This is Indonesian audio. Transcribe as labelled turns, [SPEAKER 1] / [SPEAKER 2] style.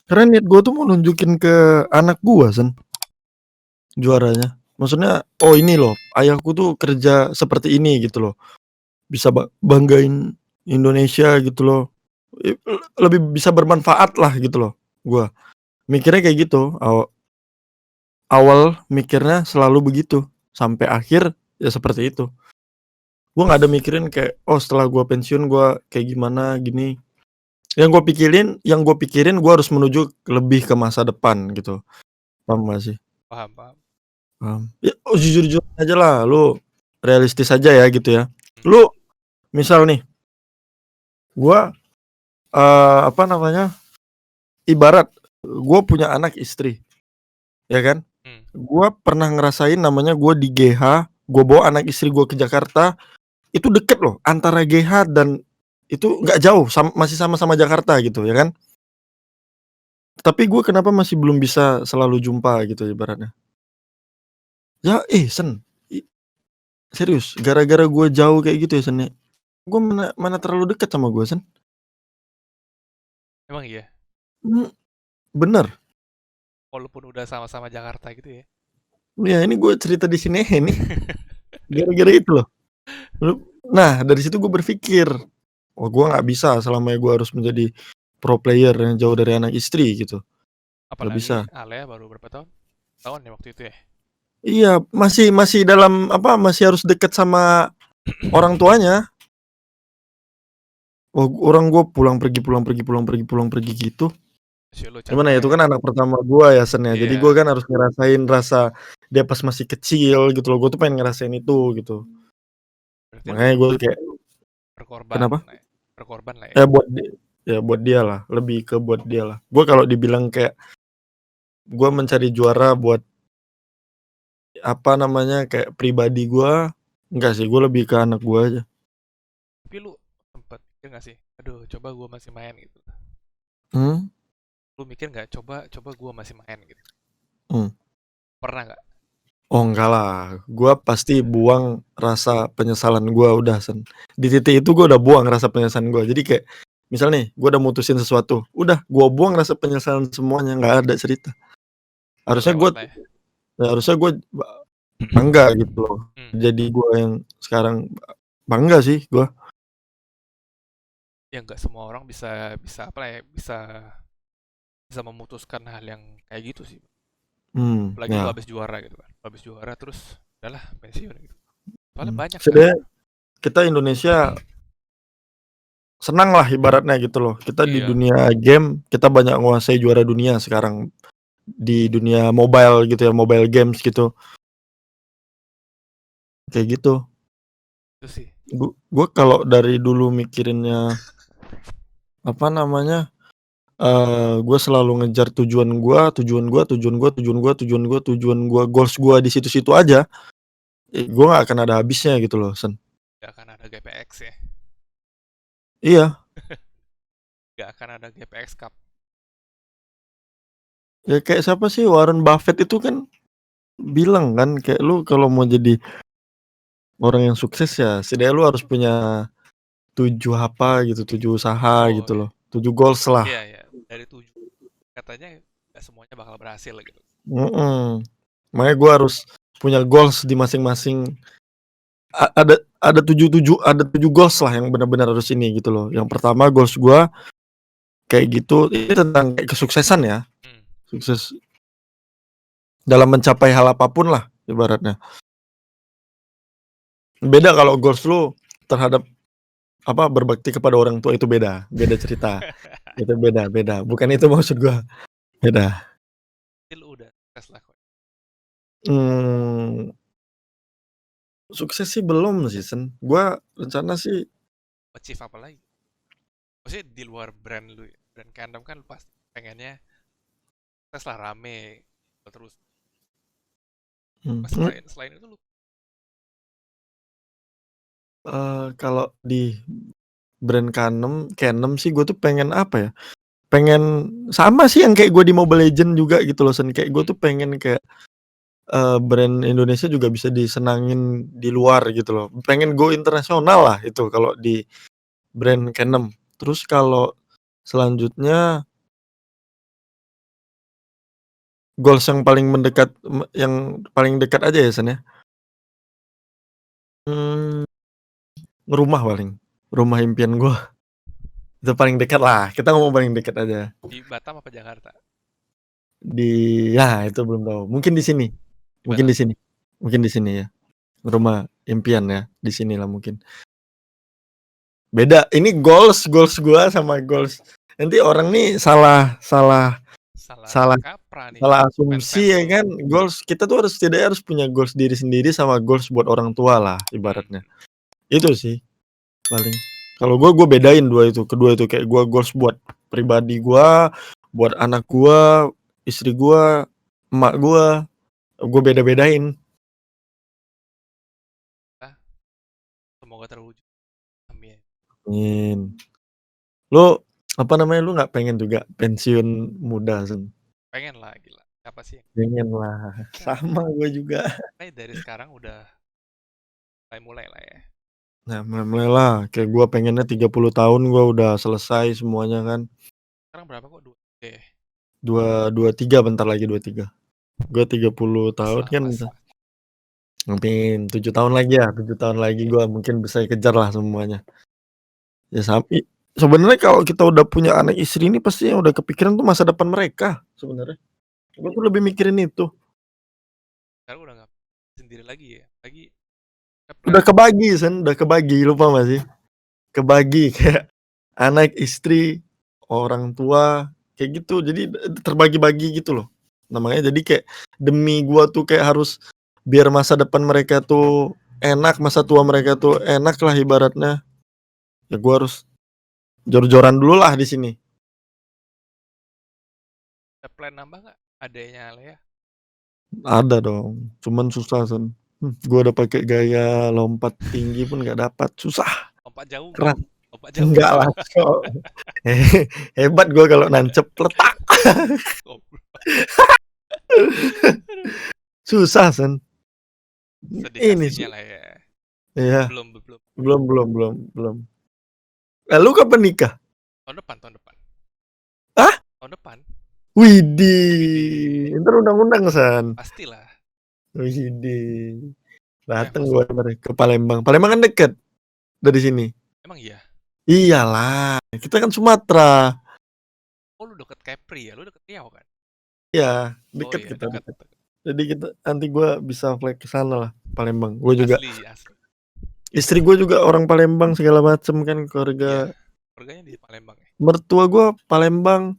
[SPEAKER 1] Karena niat gua tuh mau nunjukin ke anak gua Sen, juaranya. Maksudnya, "Oh ini loh, ayahku tuh kerja seperti ini," gitu loh. Bisa banggain Indonesia gitu loh. Lebih bisa bermanfaat lah gitu loh, gua. Mikirnya kayak gitu, awal mikirnya selalu begitu, sampai akhir ya seperti itu. Gua nggak ada mikirin kayak, "Oh setelah gua pensiun gua kayak gimana, gini." Yang gua pikirin gua harus menuju lebih ke masa depan gitu, paham nggak sih?
[SPEAKER 2] Paham paham.
[SPEAKER 1] Paham. Ya, jujur-jujuran aja lah, lu realistis aja ya gitu ya.
[SPEAKER 2] Mmm,
[SPEAKER 1] Lu misal nih, gua, apa namanya, ibarat gua punya anak istri, ya kan?
[SPEAKER 2] mmm,
[SPEAKER 1] Gua pernah ngerasain namanya gua di GH, gua bawa anak istri gua ke Jakarta, itu deket loh antara GH dan itu nggak jauh, masih sama-sama Jakarta gitu ya kan. Tapi gua kenapa masih belum bisa selalu jumpa gitu ibaratnya. Ya, Sen, serius gara-gara gua jauh kayak gitu ya Sen ya, gua mana mana terlalu dekat sama gua Sen.
[SPEAKER 2] emang iya?
[SPEAKER 1] Bener.
[SPEAKER 2] Walaupun udah sama-sama Jakarta gitu ya?
[SPEAKER 1] Ya ini gua cerita di sini nih, gara-gara itu loh. Lu nah dari situ gua berpikir, "Oh gua nggak bisa selamanya gua harus menjadi pro player yang jauh dari anak istri," gitu. Nggak bisa.
[SPEAKER 2] Apalagi Alea baru berapa tahun? Tahun ya waktu itu ya?
[SPEAKER 1] Iya, masih masih dalam apa, masih harus dekat sama orang tuanya. Oh, orang gua pulang pergi pulang pergi pulang pergi pulang pergi gitu.
[SPEAKER 2] Masih lu
[SPEAKER 1] Gimana ya,
[SPEAKER 2] capek
[SPEAKER 1] itu
[SPEAKER 2] ya?
[SPEAKER 1] kan anak pertama gua ya, Sen, ya. Jadi gua
[SPEAKER 2] Iya,
[SPEAKER 1] kan harus ngerasain rasa dia pas masih kecil gitu loh, gua tuh pengen ngerasain itu gitu.
[SPEAKER 2] berarti lu
[SPEAKER 1] Makanya gua kayak
[SPEAKER 2] berkorban
[SPEAKER 1] kenapa?
[SPEAKER 2] lah ya, berkorban lah ya?
[SPEAKER 1] Ya buat ya buat dialah, lebih ke buat dialah. Gua kalau dibilang kayak gua mencari juara buat apa namanya, kayak pribadi gua, enggak sih, gua lebih ke anak gua aja.
[SPEAKER 2] Tapi lu sempet mikir nggak sih, "Aduh coba gua masih main," gitu?
[SPEAKER 1] Mmm,
[SPEAKER 2] Lu mikir nggak, "Coba coba gua masih main," gitu?
[SPEAKER 1] mmm.
[SPEAKER 2] Pernah nggak?
[SPEAKER 1] Oh enggak lah, gua pasti buang rasa penyesalan gua udah Sen. Di titik itu gua udah buang rasa penyesalan gua. Jadi kayak misal nih, gua udah mutusin sesuatu, udah gua buang rasa penyesalan semuanya, nggak ada cerita.
[SPEAKER 2] Udah
[SPEAKER 1] Harusnya
[SPEAKER 2] lewat
[SPEAKER 1] gua
[SPEAKER 2] lah ya?
[SPEAKER 1] harusnya gua bangga gitu loh,
[SPEAKER 2] Mmm,
[SPEAKER 1] jadi gua yang sekarang bangga sih gua.
[SPEAKER 2] ya nggak semua orang bisa bisa apa ya, bisa bisa memutuskan hal yang kayak gitu sih. Apalagi lu
[SPEAKER 1] Ya.
[SPEAKER 2] habis juara gitu kan, habis juara terus udahlah pensiun gitu. Soalnya banyak sekarang.
[SPEAKER 1] Sebenarnya kita Indonesia senang lah ibaratnya gitu loh. Kita di
[SPEAKER 2] Iya,
[SPEAKER 1] dunia game, kita banyak nguasai juara dunia sekarang. Di dunia mobile gitu ya, mobile games gitu, kayak gitu.
[SPEAKER 2] itu sih.
[SPEAKER 1] Gua kalau dari dulu mikirinnya, apa namanya, gua selalu ngejar tujuan gua tujuan gua tujuan gua tujuan gua tujuan gua tujuan gua, goals gua di situ-situ aja, gua nggak akan ada habisnya gitu loh, Sen.
[SPEAKER 2] Nggak akan ada GPX ya,
[SPEAKER 1] Iya,
[SPEAKER 2] nggak akan ada GPX Cup.
[SPEAKER 1] ya kayak siapa sih, Warren Buffett itu kan bilang kan, kayak, "Lu kalau mau jadi orang yang sukses ya setidaknya lu harus punya 7 apa gitu, 7 usaha
[SPEAKER 2] Oh
[SPEAKER 1] gitu
[SPEAKER 2] ya,
[SPEAKER 1] loh, 7 goals lah."
[SPEAKER 2] iya ya, dari 7 katanya nggak semuanya bakal berhasil gitu.
[SPEAKER 1] Mhm. Makanya gua harus punya goals di masing-masing, ada 7 goals lah yang benar-benar harus ini gitu loh. Yang pertama goals gua kayak gitu, ini tentang kayak kesuksesan ya,
[SPEAKER 2] Mmm,
[SPEAKER 1] sukses dalam mencapai hal apapun lah ibaratnya. Beda kalau goals lu terhadap apa, berbakti kepada orang tua itu beda, beda cerita. Itu beda beda, bukan itu maksud gua, beda.
[SPEAKER 2] berarti lu udah sukses lah kok.
[SPEAKER 1] Mmm, Sukses sih belum sih, Sen. Gua rencana sih
[SPEAKER 2] Achieve apa lagi? Maksudnya di luar brand lu ya, brand Kandang kan lu pasti pengennya sukses lah, rame, terus.
[SPEAKER 1] mhm,
[SPEAKER 2] Selain itu lu
[SPEAKER 1] kalau di brand Canem sih gua tuh pengen apa ya, pengen sama sih yang kayak gua di Mobile Legends juga gitu loh, Sen. Kayak gua
[SPEAKER 2] mmm,
[SPEAKER 1] tuh pengen kayak, brand Indonesia juga bisa disenangin di luar gitu loh. Pengen go internasional lah itu kalau di brand Canem. Terus kalau selanjutnya goals yang paling mendekat yang paling dekat aja ya, San, ya? Mmm, rumah paling, rumah impian gua. Itu paling dekat lah, kita ngomong paling dekat aja.
[SPEAKER 2] Di Batam apa Jakarta?
[SPEAKER 1] Di itu belum tahu, mungkin di sini
[SPEAKER 2] Di
[SPEAKER 1] mungkin
[SPEAKER 2] Batam.
[SPEAKER 1] di sini mungkin di sini ya, rumah impian ya, di sinilah mungkin. Beda, ini goals gua sama goals nanti orang nih salah salah
[SPEAKER 2] Salah
[SPEAKER 1] salah
[SPEAKER 2] kaprah nih
[SPEAKER 1] salah asumsi
[SPEAKER 2] fans-fans
[SPEAKER 1] ya
[SPEAKER 2] lu.
[SPEAKER 1] kan, goals kita tuh setidaknya harus punya goals diri sendiri sama goals buat orang tua lah ibaratnya. Itu sih paling. Kalau gua bedain kedua itu kayak gua goals buat pribadi gua, buat anak gua, istri gua, emak gua beda-bedain.
[SPEAKER 2] Semoga terwujud. Amin.
[SPEAKER 1] Amin. Lu apa namanya, lu nggak pengen juga pensiun muda, San?
[SPEAKER 2] Pengen lah, gila. Siapa sih yang
[SPEAKER 1] Pengen lah, sama gua juga.
[SPEAKER 2] dari sekarang udah mulai lah ya.
[SPEAKER 1] Nah, mulai lah, kayak gua pengennya 30 tahun gua udah selesai semuanya kan.
[SPEAKER 2] Sekarang berapa kok? 2.
[SPEAKER 1] 23 bentar lagi 23. Gua 30 tahun kan
[SPEAKER 2] Pas.
[SPEAKER 1] amin, 7 tahun lagi ya, 7 tahun lagi gua mungkin bisa kejar lah semuanya. Ya sebenarnya kalau kita udah punya anak istri ini pasti yang udah kepikiran tuh masa depan mereka sebenarnya. Gua tuh lebih mikirin itu.
[SPEAKER 2] Sekarang udah nggak sendiri lagi ya. Lagi
[SPEAKER 1] Udah kebagi, San, udah kebagi, lu paham gak sih? Kebagi kayak anak, istri, orang tua, kayak gitu. Jadi terbagi-bagi gitu loh. Namanya jadi kayak demi gua tuh kayak harus biar masa depan mereka tuh enak, masa tua mereka tuh enak lah ibaratnya. Ya gua harus jor-joran dulu lah di sini.
[SPEAKER 2] ada plan nambah nggak adanya Lea?
[SPEAKER 1] Ada dong, cuman susah, San. Gua udah pakai gaya lompat tinggi pun nggak dapat, susah.
[SPEAKER 2] Lompat jauh nggak?
[SPEAKER 1] Keras.
[SPEAKER 2] Lompat jauh
[SPEAKER 1] Enggak
[SPEAKER 2] nggak?
[SPEAKER 1] lah, Cok. Hebat gua kalau nancep letak. Susah, San. Ini
[SPEAKER 2] Dedikasinya lah ya.
[SPEAKER 1] iya,
[SPEAKER 2] Belum.
[SPEAKER 1] belum. Lu kapan nikah?
[SPEAKER 2] Tahun depan.
[SPEAKER 1] Hah?
[SPEAKER 2] Tahun depan.
[SPEAKER 1] Widih, entar undang-undang, San.
[SPEAKER 2] Pastilah.
[SPEAKER 1] Widih. Dateng
[SPEAKER 2] Mas,
[SPEAKER 1] gua ke Palembang. Palembang kan deket dari sini.
[SPEAKER 2] emang iya?
[SPEAKER 1] Iyalah, kita kan Sumatera.
[SPEAKER 2] Oh, lu deket Kepri ya? Lu deket Riau kan?
[SPEAKER 1] Iya,
[SPEAKER 2] Oh
[SPEAKER 1] deket
[SPEAKER 2] iya,
[SPEAKER 1] kita.
[SPEAKER 2] deket.
[SPEAKER 1] Jadi kita nanti gua bisa flight ke sana lah, Palembang. Gua juga
[SPEAKER 2] Asli.
[SPEAKER 1] istri gua juga orang Palembang segala macem kan,
[SPEAKER 2] Iya.
[SPEAKER 1] keluarga
[SPEAKER 2] Keluarganya di Palembang ya?
[SPEAKER 1] mertua gua Palembang.